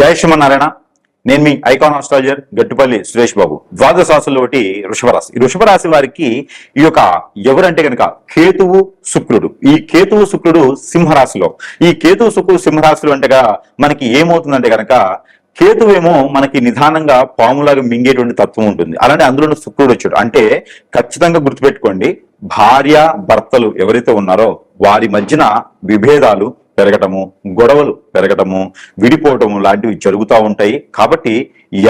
జై శ్రీమన్నారాయణ. నేను మీ icon astrologer Gattupalli Suresh Babu. ద్వాదశ రాశుల్లో ఒకటి వృషభ రాశి. ఈ వృషభ రాశి వారికి ఈ యొక్క ఎవరంటే కనుక కేతువు శుక్రుడు. ఈ కేతువు శుక్రుడు సింహరాశిలో. ఈ కేతువు శుక్రుడు సింహరాశిలో అంటేగా మనకి ఏమవుతుందంటే కనుక కేతువేమో మనకి నిదానంగా పాములాగా మింగేటువంటి తత్వం ఉంటుంది. అలానే అందులో శుక్రుడు వచ్చాడు అంటే ఖచ్చితంగా గుర్తుపెట్టుకోండి, భార్య భర్తలు ఎవరైతే ఉన్నారో వారి మధ్యన విభేదాలు పెరగటము, గొడవలు పెరగటము, విడిపోవటము లాంటివి జరుగుతూ ఉంటాయి. కాబట్టి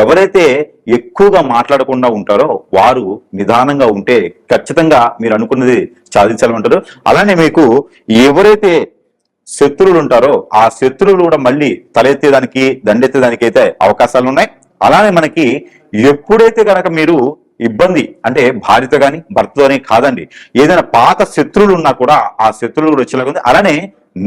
ఎవరైతే ఎక్కువగా మాట్లాడకుండా ఉంటారో వారు నిదానంగా ఉంటే ఖచ్చితంగా మీరు అనుకున్నది సాధించాలంటారు. అలానే మీకు ఎవరైతే శత్రువులు ఉంటారో ఆ శత్రువులు కూడా మళ్ళీ తలెత్తేదానికి దండెత్తేదానికి అయితే అవకాశాలు ఉన్నాయి. అలానే మనకి ఎప్పుడైతే కనుక మీరు ఇబ్బంది అంటే భార్యతో కానీ భర్తతో కానీ కాదండి, ఏదైనా పాత శత్రువులు ఉన్నా కూడా ఆ శత్రువులు కూడా వచ్చేలాగా ఉంది. అలానే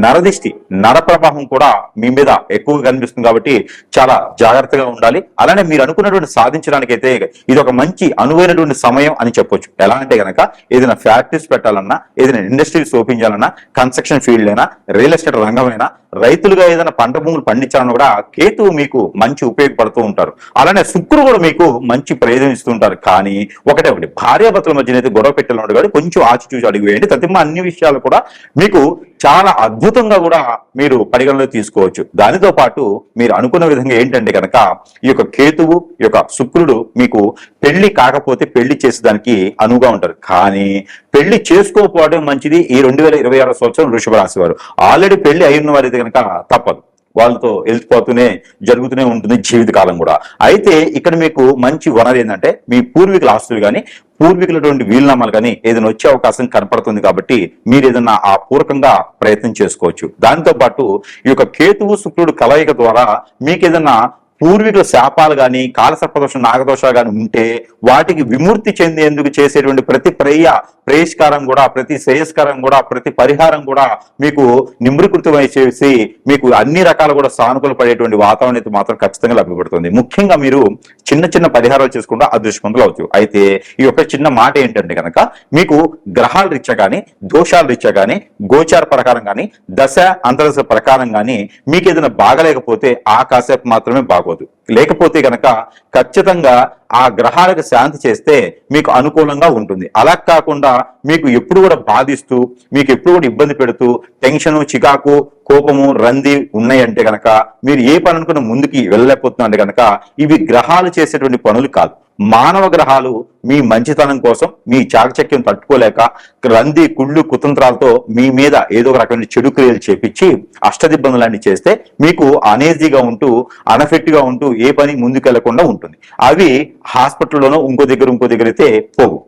నరదిష్టి, నర ప్రభావం కూడా మీ మీద ఎక్కువగా కనిపిస్తుంది. కాబట్టి చాలా జాగ్రత్తగా ఉండాలి. అలానే మీరు అనుకున్నటువంటి సాధించడానికి అయితే ఇది ఒక మంచి అనువైనటువంటి సమయం అని చెప్పొచ్చు. ఎలా అంటే గనక ఏదైనా ఫ్యాక్టరీస్ పెట్టాలన్నా, ఏదైనా ఇండస్ట్రీస్ ఓపెన్ చేయాలన్నా, కన్స్ట్రక్షన్ ఫీల్డ్ అయినా, రియల్ ఎస్టేట్ రంగమైనా, రైతులుగా ఏదైనా పంట భూములు పండించాలన్నా కూడా కేతువు మీకు మంచి ఉపయోగపడుతూ ఉంటారు. అలానే శుక్రుడు కూడా మీకు మంచి ప్రయోజనం ఇస్తూ ఉంటారు. కానీ ఒకటి భార్యాభర్తల మధ్యన అయితే గొడవ పెట్టాలన్నాడు కాబట్టి కొంచెం ఆచిచూసి అడుగు వేయండి. తదిమ అన్ని విషయాలు కూడా మీకు చాలా అద్భుతంగా కూడా మీరు పరిగణలో తీసుకోవచ్చు. దానితో పాటు మీరు అనుకున్న విధంగా ఏంటంటే కనుక ఈ యొక్క కేతువు, ఈ యొక్క శుక్రుడు మీకు పెళ్లి కాకపోతే పెళ్లి చేసేదానికి అనువుగా ఉంటారు. కానీ పెళ్లి చేసుకోకపోవడం మంచిది. ఈ 2026 సంవత్సరం వృషభ రాశి వారు ఆల్రెడీ పెళ్లి అయిన వారైతే కనుక తప్పదు, వాళ్ళతో వెళ్ళిపోతూనే జరుగుతూనే ఉంటుంది జీవితకాలం కూడా. అయితే ఇక్కడ మీకు మంచి వనరు ఏంటంటే మీ పూర్వీకుల ఆస్తులు కానీ, పూర్వీకులటువంటి వీలునామాలు కానీ ఏదైనా వచ్చే అవకాశం కనపడుతుంది. కాబట్టి మీరు ఏదైనా ఆ పూర్వకంగా ప్రయత్నం చేసుకోవచ్చు. దాంతో పాటు ఈ యొక్క కేతువు శుక్రుడు కలయిక ద్వారా మీకు ఏదైనా పూర్వీకుల శాపాలు కానీ, కాలసర్పదోషం, నాగదోషాలు కానీ ఉంటే వాటికి విముక్తి చెందేందుకు చేసేటువంటి ప్రతి ప్రేయస్కారం కూడా, ప్రతి శ్రేయస్కారం కూడా, ప్రతి పరిహారం కూడా మీకు నిమృకృతమై చేసి మీకు అన్ని రకాలు కూడా సానుకూల పడేటువంటి వాతావరణం అయితే మాత్రం ఖచ్చితంగా లభ్యపడుతుంది. ముఖ్యంగా మీరు చిన్న చిన్న పరిహారాలు చేసుకుంటూ అదృష్టవంతులు అవుతారు. అయితే ఈ యొక్క చిన్న మాట ఏంటంటే కనుక మీకు గ్రహాల రీత్యా కానీ, దోషాల రీత్యా కానీ, గోచార ప్రకారం కానీ, దశ అంతర్దశ ప్రకారం కానీ మీకు ఏదైనా బాగలేకపోతే ఆ కాసేపు మాత్రమే బాగోదు. లేకపోతే కనుక ఖచ్చితంగా ఆ గ్రహాలకు శాంతి చేస్తే మీకు అనుకూలంగా ఉంటుంది. అలా కాకుండా మీకు ఎప్పుడు కూడా బాధిస్తూ, మీకు ఎప్పుడు కూడా ఇబ్బంది పెడుతూ, టెన్షను, చికాకు, కోపము, రంది ఉన్నాయంటే కనుక మీరు ఏ పని అనుకున్న ముందుకి వెళ్ళలేకపోతున్నారంటే కనుక ఇవి గ్రహాలు చేసేటువంటి పనులు కాదు. మానవ గ్రహాలు మీ మంచితనం కోసం, మీ చాకచక్యం తట్టుకోలేక రంది, కుళ్ళు, కుతంత్రాలతో మీ మీద ఏదో ఒక రకమైన చెడు క్రియలు చేపించి అష్టదిబ్బందులన్నీ చేస్తే మీకు అనేజీగా ఉంటూ, అన్ఎఫెక్ట్ గా ఉంటూ ఏ పని ముందుకెళ్లకుండా ఉంటుంది. అవి హాస్పిటల్లోనో ఇంకో దగ్గర అయితే పోవు.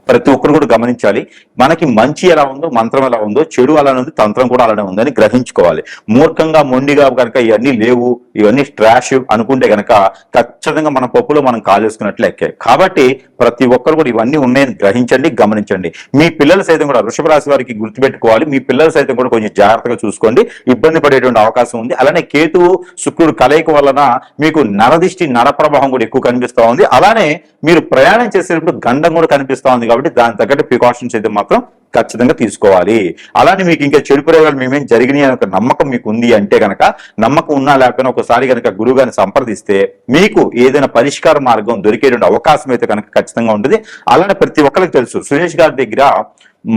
ప్రతి ఒక్కరు కూడా గమనించాలి. మనకి మంచి ఎలా ఉందో, మంత్రం ఎలా ఉందో, చెడు అలానే ఉంది, తంత్రం కూడా అలానే ఉందని గ్రహించుకోవాలి. మూర్ఖంగా, మొండిగా కనుక ఇవన్నీ లేవు, ఇవన్నీ ట్రాష్ అనుకుంటే కనుక ఖచ్చితంగా మన పప్పులో మనం కాలేసుకున్నట్లు ఎక్కే. కాబట్టి ప్రతి ఒక్కరు కూడా ఇవన్నీ ఉన్నాయని గ్రహించండి, గమనించండి. మీ పిల్లలు సైతం కూడా వృషభ రాశి వారికి గుర్తుపెట్టుకోవాలి. మీ పిల్లలు సైతం కూడా కొంచెం జాగ్రత్తగా చూసుకోండి, ఇబ్బంది పడేటువంటి అవకాశం ఉంది. అలానే కేతువు శుక్రుడు కలయిక వలన మీకు నరదిష్టి, నర ప్రభావం కూడా ఎక్కువ కనిపిస్తా ఉంది. అలానే మీరు ప్రయాణం చేసేటప్పుడు గండం కూడా కనిపిస్తా ఉంది. కాబట్టి దాని తగ్గట్టు ప్రికాషన్స్ అయితే మాత్రం ఖచ్చితంగా తీసుకోవాలి. అలానే మీకు ఇంకా చెడు ప్రయోగాలు మేమేం జరిగినాయి అనే ఒక నమ్మకం మీకు ఉంది అంటే కనుక, నమ్మకం ఉన్నా లేకపోయినా ఒకసారి కనుక గురువు గారిని సంప్రదిస్తే మీకు ఏదైనా పరిష్కార మార్గం దొరికేటువంటి అవకాశం అయితే కనుక ఖచ్చితంగా ఉంటుంది. అలానే ప్రతి ఒక్కరికి తెలుసు, సురేష్ గారి దగ్గర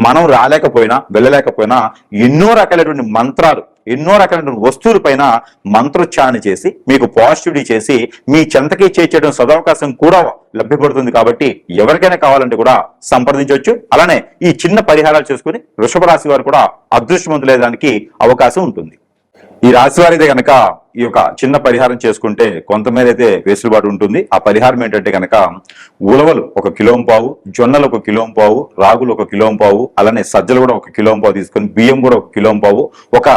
మనం రాలేకపోయినా, వెళ్ళలేకపోయినా ఎన్నో రకాలైనటువంటి మంత్రాలు, ఎన్నో రకాలైనటువంటి వస్తువుల పైన మంత్రోచ్చారణ చేసి మీకు పాజిటివిటీ చేసి మీ చెంతకి చేర్చడం సదవకాశం కూడా లభ్యపడుతుంది. కాబట్టి ఎవరికైనా కావాలంటే కూడా సంప్రదించవచ్చు. అలానే ఈ చిన్న పరిహారాలు చేసుకుని వృషభ రాశి వారు కూడా అదృష్టవంతులేదానికి అవకాశం ఉంటుంది. ఈ రాశి వారైతే కనుక ఈ యొక్క చిన్న పరిహారం చేసుకుంటే కొంతమేర అయితే వెసులుబాటు ఉంటుంది. ఆ పరిహారం ఏంటంటే కనుక ఉలవలు 1 కిలోంపావు, జొన్నలు 1 కిలోంపావు, రాగులు 1 కిలోంపావు, అలానే సజ్జలు కూడా 1 కిలోంపావు తీసుకొని, బియ్యం కూడా 1 కిలోంపావు, ఒక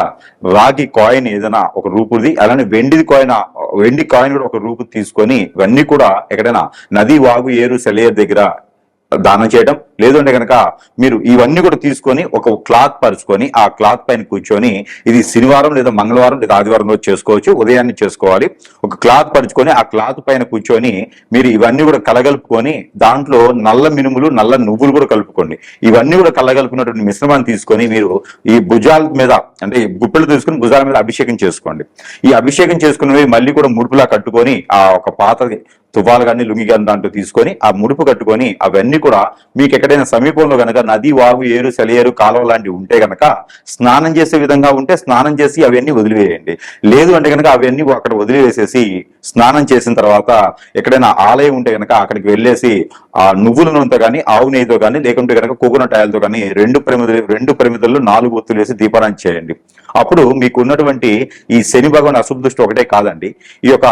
రాగి కాయిన్ ఏదైనా 1 రూపుది, అలానే వెండి కాయిన్ కూడా 1 రూపు తీసుకొని ఇవన్నీ కూడా ఎక్కడైనా నది, వాగు, ఏరు, సెలయేరు దగ్గర దానం చేయడం, లేదు అంటే కనుక మీరు ఇవన్నీ కూడా తీసుకొని ఒక క్లాత్ పరుచుకొని ఆ క్లాత్ పైన కూర్చొని, ఇది శనివారం లేదా మంగళవారం లేదా ఆదివారం రోజు చేసుకోవచ్చు, ఉదయాన్నే చేసుకోవాలి. ఒక క్లాత్ పరుచుకొని ఆ క్లాత్ పైన కూర్చొని మీరు ఇవన్నీ కూడా కలగలుపుకొని దాంట్లో నల్ల మినుములు నల్ల నువ్వులు కూడా కలుపుకోండి. ఇవన్నీ కూడా కలగలుపుకున్నటువంటి మిశ్రమాన్ని తీసుకొని మీరు ఈ భుజాల మీద అంటే గుప్పెలు తీసుకుని భుజాల మీద అభిషేకం చేసుకోండి. ఈ అభిషేకం చేసుకున్నవి మళ్ళీ కూడా ముడుపులా కట్టుకొని ఆ ఒక పాత తువ్వాలు కానీ లుంగి కానీ దాంట్లో తీసుకొని ఆ ముడుపు కట్టుకొని అవన్నీ కూడా మీకు ఎక్కడైనా సమీపంలో కనుక నది, వాగు, ఏరు, సెలయేరు, కాలువ లాంటివి ఉంటే కనుక స్నానం చేసే విధంగా ఉంటే స్నానం చేసి అవన్నీ వదిలివేయండి. లేదు అంటే కనుక అవన్నీ అక్కడ వదిలివేసేసి స్నానం చేసిన తర్వాత ఎక్కడైనా ఆలయం ఉంటే కనుక అక్కడికి వెళ్ళేసి ఆ నువ్వుల నూనెతో కానీ ఆవు నెయ్యితో కానీ లేకుంటే కనుక కోకోనట్ ఆయిల్తో కానీ రెండు ప్రమిదల్లో 4 ఒత్తులు వేసి దీపారాధన చేయండి. అప్పుడు మీకు ఉన్నటువంటి ఈ శని భగవాన్ అశుభ దృష్టి ఒకటే కాదండి, ఈ యొక్క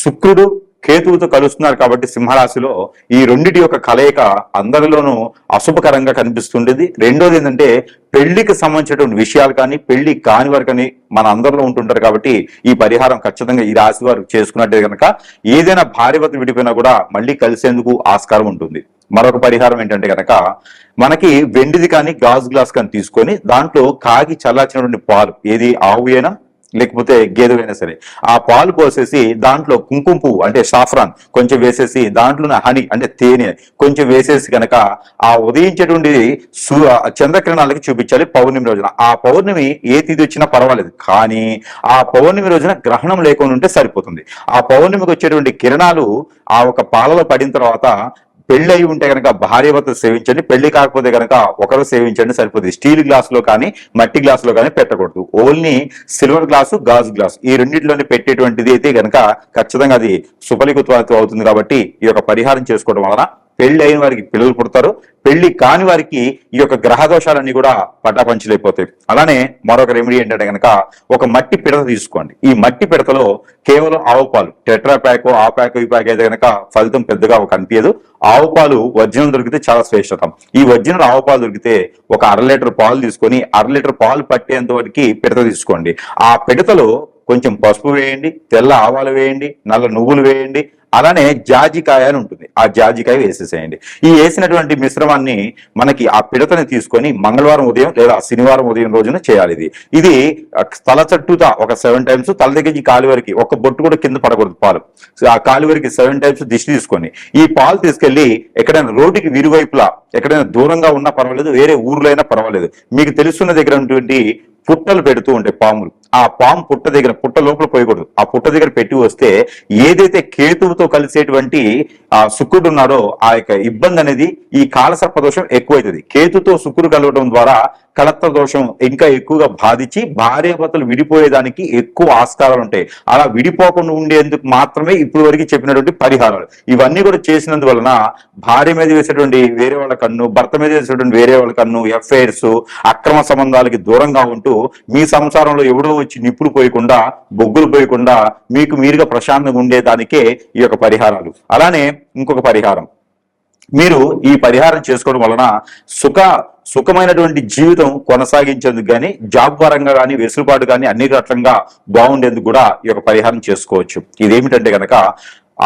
శుక్రుడు కేతువుతో కలుస్తున్నారు కాబట్టి సింహరాశిలో ఈ రెండిటి యొక్క కలయిక అందరిలోనూ అశుభకరంగా కనిపిస్తుండేది. రెండోది ఏంటంటే పెళ్లికి సంబంధించినటువంటి విషయాలు కానీ పెళ్లి కాని వారు కానీ మన అందరిలో ఉంటుంటారు కాబట్టి ఈ పరిహారం ఖచ్చితంగా ఈ రాశి వారు చేసుకున్నట్టే కనుక ఏదైనా భార్యభర్త విడిపోయినా కూడా మళ్ళీ కలిసేందుకు ఆస్కారం ఉంటుంది. మరొక పరిహారం ఏంటంటే కనుక మనకి వెండిది కానీ గాజు గ్లాస్ కానీ తీసుకొని దాంట్లో కాగి చల్లార్చినటువంటి పాలు, ఏది ఆవు అయినా లేకపోతే గేదెవైనా సరే, ఆ పాలు పోసేసి దాంట్లో కుంకుమ పువ్వు అంటే సాఫ్రాన్ కొంచెం వేసేసి దాంట్లో హనీ అంటే తేనె కొంచెం వేసేసి కనుక ఆ ఉదయించేటువంటి చంద్రకిరణాలకి చూపించాలి పౌర్ణమి రోజున. ఆ పౌర్ణమి ఏ తిథి వచ్చినా పర్వాలేదు, కానీ ఆ పౌర్ణమి రోజున గ్రహణం లేకుండా ఉంటే సరిపోతుంది. ఆ పౌర్ణమికి వచ్చేటువంటి కిరణాలు ఆ ఒక పాలలో పడిన తర్వాత పెళ్లి అయి ఉంటే కనుక భార్యభర్త సేవించండి, పెళ్లి కాకపోతే కనుక ఒకరు సేవించండి సరిపోతుంది. స్టీల్ గ్లాస్ లో కానీ మట్టి గ్లాస్ లో కానీ పెట్టకూడదు. ఓన్లీ సిల్వర్ గ్లాసు, గాజు గ్లాసు ఈ రెండింటిలోనే పెట్టేటువంటిది అయితే కనుక ఖచ్చితంగా అది సుఫలికృతం అవుతుంది. కాబట్టి ఈ యొక్క పరిహారం చేసుకోవడం వలన పెళ్లి అయిన వారికి పిల్లలు పుడతారు, పెళ్లి కాని వారికి ఈ యొక్క గ్రహ దోషాలన్నీ కూడా పటాపంచలైపోతాయి. అలానే మరొక రెమెడీ ఏంటంటే కనుక ఒక మట్టి పిడత తీసుకోండి. ఈ మట్టి పిడతలో కేవలం ఆవు పాలు, టెట్రా ప్యాక్, ఆ ప్యాక్, ఈ ప్యాక్ అయితే కనుక ఫలితం పెద్దగా కనిపించదు. ఆవు పాలు ఒరిజినల్ దొరికితే చాలా శ్రేష్టతం. ఈ ఒరిజినల్ ఆవు పాలు దొరికితే ఒక 1/2 లీటర్ పాలు తీసుకొని 1/2 లీటర్ పాలు పట్టేంత వరకు పిడత తీసుకోండి. ఆ పిడతలో కొంచెం పసుపు వేయండి, తెల్ల ఆవాలు వేయండి, నల్ల నువ్వులు వేయండి, అలానే జాజికాయ అని ఉంటుంది, ఆ జాజికాయ వేసేసేయండి. ఈ వేసినటువంటి మిశ్రమాన్ని మనకి ఆ పిడతని తీసుకొని మంగళవారం ఉదయం లేదా శనివారం ఉదయం రోజున చేయాలి. ఇది తల చుట్టూతా ఒక 7 టైమ్స్, తల దగ్గర నుంచి కాలి వరకు ఒక బొట్టు కూడా కింద పడకూడదు పాలు. ఆ కాలి వరకు 7 టైమ్స్ దిష్టి తీసుకొని ఈ పాలు తీసుకెళ్లి ఎక్కడైనా రోడ్డుకి విరువైపులా ఎక్కడైనా దూరంగా ఉన్నా పర్వాలేదు, వేరే ఊర్లో అయినా పర్వాలేదు, మీకు తెలుసున్న దగ్గర ఉన్నటువంటి పుట్టలు పెడుతూ ఉంటాయి పాములు. ఆ పాము పుట్ట దగ్గర, పుట్ట లోపల పోయకూడదు, ఆ పుట్ట దగ్గర పెట్టి వస్తే ఏదైతే కేతువుతో కలిసేటువంటి ఆ శుక్రుడు ఉన్నాడో ఆ యొక్క ఇబ్బంది అనేది ఈ కాలసర్ప దోషం ఎక్కువైతుంది. కేతుతో శుక్రుడు కలవడం ద్వారా కలత్ర దోషం ఇంకా ఎక్కువగా బాధించి భార్యాభర్తలు విడిపోయేదానికి ఎక్కువ ఆస్కారాలు ఉంటాయి. అలా విడిపోకుండా ఉండేందుకు మాత్రమే ఇప్పుడు వరకు చెప్పినటువంటి పరిహారాలు. ఇవన్నీ కూడా చేసినందువలన భార్య మీద వేసేటువంటి వేరే వాళ్ళ కన్ను, భర్త మీద వేసేటువంటి వేరే వాళ్ళ కన్ను, ఎఫ్ఐఆర్స్, అక్రమ సంబంధాలకి దూరంగా ఉంటూ మీ సంసారంలో ఎవడో వచ్చి నిప్పులు పోయకుండా, బొగ్గులు పోయకుండా మీకు మీరుగా ప్రశాంతంగా ఉండేదానికే ఈ యొక్క పరిహారాలు. అలానే ఇంకొక పరిహారం, మీరు ఈ పరిహారం చేసుకోవడం వలన సుఖమైనటువంటి జీవితం కొనసాగించేందుకు కానీ, జాబ్ పరంగా కానీ, వెసులుబాటు కానీ అన్ని రకంగా బాగుండేందుకు కూడా ఈ యొక్క పరిహారం చేసుకోవచ్చు. ఇదేమిటంటే కనుక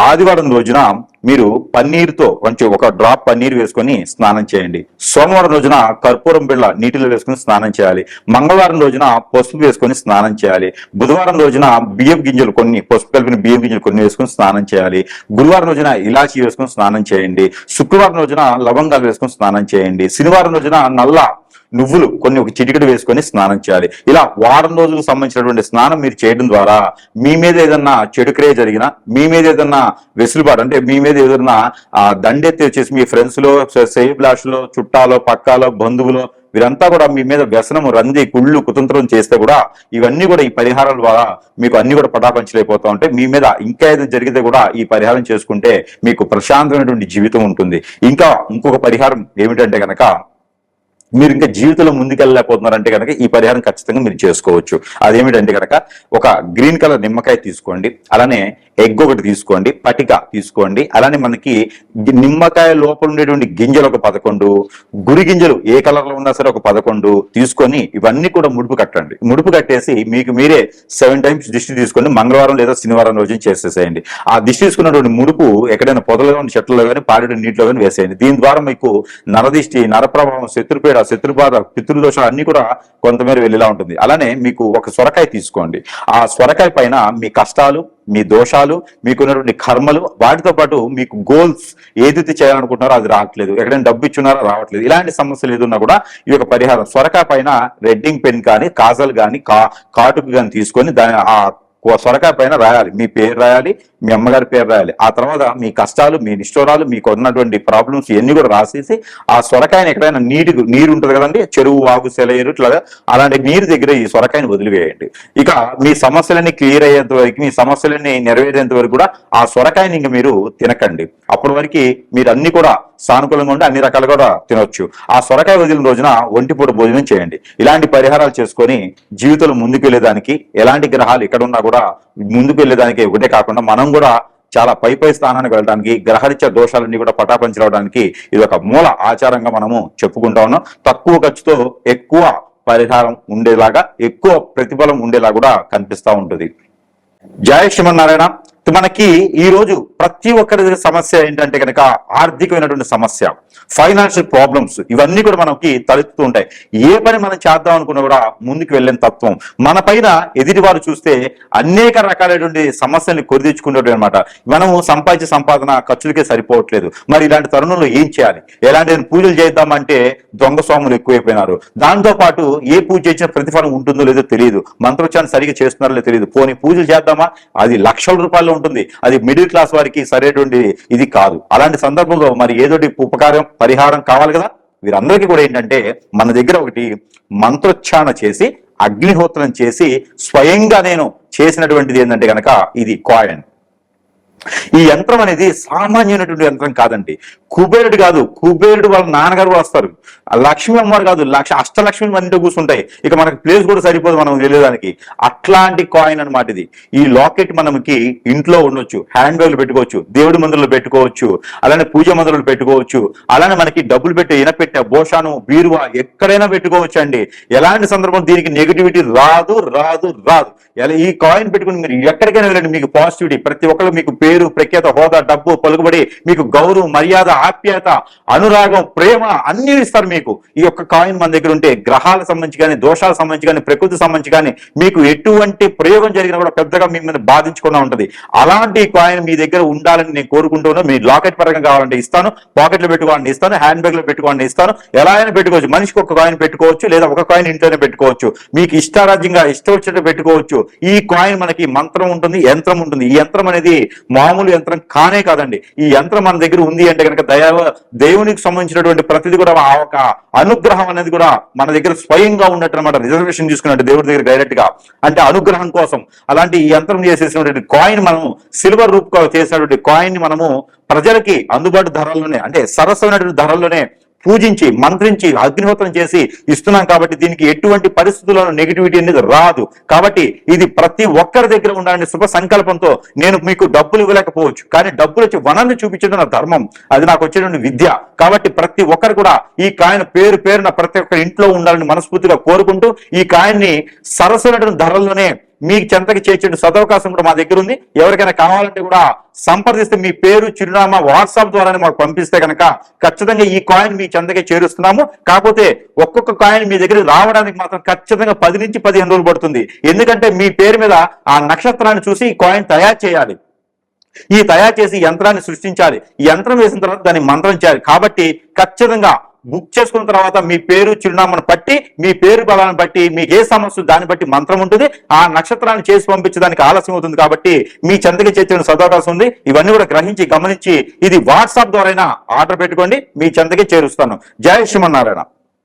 ఆదివారం రోజున మీరు పన్నీరుతో కొంచెం ఒక డ్రాప్ పన్నీర్ వేసుకొని స్నానం చేయండి. సోమవారం రోజున కర్పూరం బిళ్ళ నీటిలో వేసుకుని స్నానం చేయాలి. మంగళవారం రోజున పసుపు వేసుకొని స్నానం చేయాలి. బుధవారం రోజున బియ్యం గింజలు కొన్ని, పసుపు కలిపిన బియ్యం గింజలు కొన్ని వేసుకొని స్నానం చేయాలి. గురువారం రోజున ఇలాచీ వేసుకొని స్నానం చేయండి. శుక్రవారం రోజున లవంగాలు వేసుకొని స్నానం చేయండి. శనివారం రోజున నల్ల నువ్వులు కొన్ని ఒక చిటికెడు వేసుకొని స్నానం చేయాలి. ఇలా వారం రోజులకు సంబంధించినటువంటి స్నానం మీరు చేయడం ద్వారా మీ మీద ఏదన్నా చెడు క్రియ జరిగినా, మీ మీద ఏదన్నా వెసులుబాటు అంటే మీ మీద ఏదన్నా దండెత్తి వచ్చేసి మీ ఫ్రెండ్స్ లో, సేబ్లాష్ లో, చుట్టాలో, పక్కాలో, బంధువులో వీరంతా కూడా మీ మీద వ్యసనము, రంది, కుళ్ళు, కుతంత్రం చేస్తే కూడా ఇవన్నీ కూడా ఈ పరిహారాల ద్వారా మీకు అన్ని కూడా పటాపంచలైపోతా ఉంటాయి. మీ మీద ఇంకా ఏదో జరిగితే కూడా ఈ పరిహారం చేసుకుంటే మీకు ప్రశాంతమైనటువంటి జీవితం ఉంటుంది. ఇంకా ఇంకొక పరిహారం ఏమిటంటే కనుక మీరు ఇంకా జీవితంలో ముందుకెళ్ళలేకపోతున్నారంటే కనుక ఈ పరిహారం ఖచ్చితంగా మీరు చేసుకోవచ్చు. అదేమిటంటే కనుక ఒక గ్రీన్ కలర్ నిమ్మకాయ తీసుకోండి. అలానే ఎగ్ ఒకటి తీసుకోండి, పటిక తీసుకోండి, అలానే మనకి నిమ్మకాయ లోపల ఉండేటువంటి గింజలు ఒక 11, గురి గింజలు ఏ కలర్ లో ఉన్నా సరే ఒక 11 తీసుకొని ఇవన్నీ కూడా ముడుపు కట్టండి. ముడుపు కట్టేసి మీకు మీరే 7 టైమ్స్ దిష్టి తీసుకొని మంగళవారం లేదా శనివారం రోజు చేసేసేయండి. ఆ దిష్టి తీసుకున్నటువంటి ముడుపు ఎక్కడైనా పొదలుగా ఉన్న చెట్లలో కానీ పారేడు నీటిలో కానీ వేసేయండి. దీని ద్వారా మీకు నరదిష్టి, నరప్రభావం, శత్రుపీడ, శత్రుబాధ, పితృదోషాలు అన్ని కూడా కొంతమేర వెళ్ళేలా ఉంటుంది. అలానే మీకు ఒక సొరకాయ తీసుకోండి. ఆ సొరకాయ పైన మీ కష్టాలు, మీ దోషాలు, మీకున్నటువంటి కర్మలు, వాటితో పాటు మీకు గోల్స్ ఏదైతే చేయాలనుకుంటున్నారో అది రావట్లేదు, ఎక్కడైనా డబ్బు ఇచ్చున్నారో రావట్లేదు, ఇలాంటి సమస్యలు ఏదున్నా కూడా ఈ యొక్క పరిహారం సొరకాయ పైన రెడ్డింగ్ పెన్ కానీ, కాజల్ కానీ, కాటుకు కానీ తీసుకొని దాని ఆ సొరకాయ పైన రాయాలి. మీ పేరు రాయాలి, మీ అమ్మగారి పేరు రాయాలి. ఆ తర్వాత మీ కష్టాలు, మీ నిష్ఠూరాలు, మీకు ఉన్నటువంటి ప్రాబ్లమ్స్ ఇవన్నీ కూడా రాసేసి ఆ సొరకాయని ఎక్కడైనా నీరు ఉంటుంది కదండి, చెరువు, వాగు, సెలయేరు, ఇట్లా అలాంటి నీరు దగ్గర ఈ సొరకాయని వదిలివేయండి. ఇక మీ సమస్యలన్నీ క్లియర్ అయ్యేంత వరకు, మీ సమస్యలన్నీ నెరవేరేంత వరకు కూడా ఆ సొరకాయని ఇంక మీరు తినకండి. అప్పటి వరకు మీరు అన్ని కూడా సానుకూలంగా ఉండి అన్ని రకాలు కూడా తినొచ్చు. ఆ సొరకాయ వదిలిన రోజున ఒంటిపూట భోజనం చేయండి. ఇలాంటి పరిహారాలు చేసుకొని జీవితంలో ముందుకు వెళ్ళేదానికి, ఎలాంటి గ్రహాలు ఇక్కడ ఉన్నా కూడా ముందుకు వెళ్ళేదానికి ఒకటే కాకుండా మనం కూడా చాలా పై స్థానానికి వెళ్ళడానికి, గ్రహరీత్యా దోషాలన్నీ కూడా పటాపంచడానికి ఇది ఒక మూల ఆచారంగా మనము చెప్పుకుంటా ఉన్నాం. తక్కువ ఖర్చుతో ఎక్కువ పరిహారం ఉండేలాగా, ఎక్కువ ప్రతిఫలం ఉండేలా కూడా కనిపిస్తూ ఉంటుంది. జయ శ్రీమన్నారాయణ. మనకి ఈ రోజు ప్రతి ఒక్కరి సమస్య ఏంటంటే కనుక ఆర్థికమైనటువంటి సమస్య, ఫైనాన్షియల్ ప్రాబ్లమ్స్, ఇవన్నీ కూడా మనకి తలెత్తుతూ ఉంటాయి. ఏ పని మనం చేద్దాం అనుకున్నా కూడా ముందుకు వెళ్ళిన తత్వం, మన పైన ఎదుటి వారు చూస్తే అనేక రకాలైనటువంటి సమస్యల్ని కొరిదించుకునేటువంటి అనమాట. మనము సంపాదించే సంపాదన ఖర్చులకే సరిపోవట్లేదు. మరి ఇలాంటి తరుణంలో ఏం చేయాలి? ఎలాంటి పూజలు చేద్దామంటే దొంగ స్వాములు ఎక్కువైపోయినారు. దాంతో పాటు ఏ పూజ చేసిన ప్రతిఫలం ఉంటుందో లేదో తెలియదు, మంత్రోచ్చారణ సరిగ్గా చేస్తున్నారో లేదో తెలియదు. పోనీ పూజలు చేద్దామా, అది లక్షల రూపాయలు ఉంటుంది, అది మిడిల్ క్లాస్ వారికి సరైనటువంటి ఇది కాదు. అలాంటి సందర్భంలో మరి ఏదోటి ఉపకారం, పరిహారం కావాలి కదా. వీరందరికీ కూడా ఏంటంటే మన దగ్గర ఒకటి మంత్రోచ్చారణ చేసి, అగ్నిహోత్రం చేసి స్వయంగా నేను చేసినటువంటిది ఏంటంటే కనుక ఇది కాయిన్. ఈ యంత్రం అనేది సామాన్యమైనటువంటి యంత్రం కాదండి. కుబేరుడు కాదు, కుబేరుడు వాళ్ళ నాన్నగారు వస్తారు. లక్ష్మీ అమ్మవారు కాదు, అష్టలక్ష్మి మన కూర్చుంటాయి. ఇక మనకి ప్లేస్ కూడా సరిపోదు మనం వెళ్ళేదానికి. అట్లాంటి కాయిన్ అనమాట ఇది. ఈ లాకెట్ మనకి ఇంట్లో ఉండొచ్చు, హ్యాండ్ బ్యాగ్లు పెట్టుకోవచ్చు, దేవుడి మందిరంలో పెట్టుకోవచ్చు, అలానే పూజ మందిరంలో పెట్టుకోవచ్చు, అలానే మనకి డబ్బులు పెట్టే, ఇనపెట్టే, బోషాను, బీరువా ఎక్కడైనా పెట్టుకోవచ్చు అండి. ఎలాంటి సందర్భం దీనికి నెగిటివిటీ రాదు రాదు రాదు. ఈ కాయిన్ పెట్టుకుని మీరు ఎక్కడికైనా వెళ్ళండి, మీకు పాజిటివిటీ, ప్రతి ఒక్కరు మీకు పేరు, ప్రఖ్యాత, హోదా, డబ్బు, పలుకుబడి, మీకు గౌరవం, మర్యాద, ఆప్యాయత, అనురాగం, ప్రేమ అన్ని ఇస్తారు మీకు. ఈ యొక్క కాయిన్ మన దగ్గర ఉంటే గ్రహాలకు సంబంధించి కానీ, దోషాలకు సంబంధించి కానీ, ప్రకృతికి సంబంధించి కానీ మీకు ఎటువంటి ప్రయోగం జరిగినా కూడా పెద్దగా మిమ్మల్ని బాధించకుండా ఉంటుంది. అలాంటి కాయిన్ మీ దగ్గర ఉండాలని నేను కోరుకుంటున్నాను. మీ లాకెట్ పరంగా కావాలంటే ఇస్తాను, పాకెట్లో పెట్టుకోవాలని ఇస్తాను, హ్యాండ్ బ్యాగ్ లో పెట్టుకోవాలని ఇస్తాను. ఎలా అయినా పెట్టుకోవచ్చు. మనిషికి ఒక కాయిన్ పెట్టుకోవచ్చు, లేదా ఒక కాయిన్ ఇంట్లోనే పెట్టుకోవచ్చు. మీకు ఇష్టారాజ్యంగా ఇష్టం వచ్చినట్టు పెట్టుకోవచ్చు. ఈ కాయిన్ మనకి మంత్రం ఉంటుంది, యంత్రం ఉంటుంది. ఈ యంత్రం అనేది మామూలు యంత్రం కానే కాదండి. ఈ యంత్రం మన దగ్గర ఉంది అంటే కనుక దేవునికి సంబంధించినటువంటి ప్రతిదీ కూడా ఆ ఒక అనుగ్రహం అనేది కూడా మన దగ్గర స్వయంగా ఉన్నట్టు అనమాట. రిజర్వేషన్ తీసుకున్నట్టు దేవుడి దగ్గర డైరెక్ట్ గా, అంటే అనుగ్రహం కోసం. అలాంటి ఈ యంత్రం చేసేసినటువంటి కాయిన్, మనము సిల్వర్ రూప్ చేసినటువంటి కాయిన్ ని మనము ప్రజలకి అందుబాటు ధరల్లోనే, అంటే సరసమైనటువంటి ధరల్లోనే పూజించి, మంత్రించి, అగ్నిహోత్రం చేసి ఇస్తున్నాం. కాబట్టి దీనికి ఎటువంటి పరిస్థితుల్లో నెగిటివిటీ అనేది రాదు. కాబట్టి ఇది ప్రతి ఒక్కరి దగ్గర ఉండాలని శుభ సంకల్పంతో, నేను మీకు డబ్బులు ఇవ్వలేకపోవచ్చు, కానీ డబ్బులు వచ్చి వనాన్ని చూపించడం నా ధర్మం, అది నాకు వచ్చేటువంటి విద్య. కాబట్టి ప్రతి ఒక్కరు కూడా ఈ కాయిన్ పేరున ప్రతి ఒక్కరి ఇంట్లో ఉండాలని మనస్ఫూర్తిగా కోరుకుంటూ, ఈ కాయిన్ ని సరసమైనటువంటి ధరల్లోనే మీకు చెంతకి చేర్చే సదవకాశం కూడా మా దగ్గర ఉంది. ఎవరికైనా కావాలంటే కూడా సంప్రదిస్తే మీ పేరు, చిరునామా వాట్సాప్ ద్వారానే మాకు పంపిస్తే కనుక ఖచ్చితంగా ఈ కాయిన్ మీ చెంతకే చేరుస్తున్నాము. కాకపోతే ఒక్కొక్క కాయిన్ మీ దగ్గర రావడానికి మాత్రం ఖచ్చితంగా 10 నుంచి 15 రోజులు పడుతుంది. ఎందుకంటే మీ పేరు మీద ఆ నక్షత్రాన్ని చూసి ఈ కాయిన్ తయారు చేయాలి. ఈ తయారు చేసి యంత్రాన్ని సృష్టించాలి. ఈ యంత్రం వేసిన తర్వాత దాన్ని మంత్రం చేయాలి. కాబట్టి ఖచ్చితంగా బుక్ చేసుకున్న తర్వాత మీ పేరు, చిరునామాను బట్టి, మీ పేరు బలాన్ని బట్టి, మీకు ఏ సమస్య దాన్ని బట్టి మంత్రం ఉంటుంది. ఆ నక్షత్రాన్ని చేసి పంపించడానికి ఆలస్యం అవుతుంది. కాబట్టి మీ చెంతకి చేర్చిన సదవకాశం ఉంది. ఇవన్నీ కూడా గ్రహించి, గమనించి ఇది వాట్సాప్ ద్వారా ఆర్డర్ పెట్టుకోండి, మీ చెంతకి చేరుస్తాను. జై శ్రీమన్నారాయణ.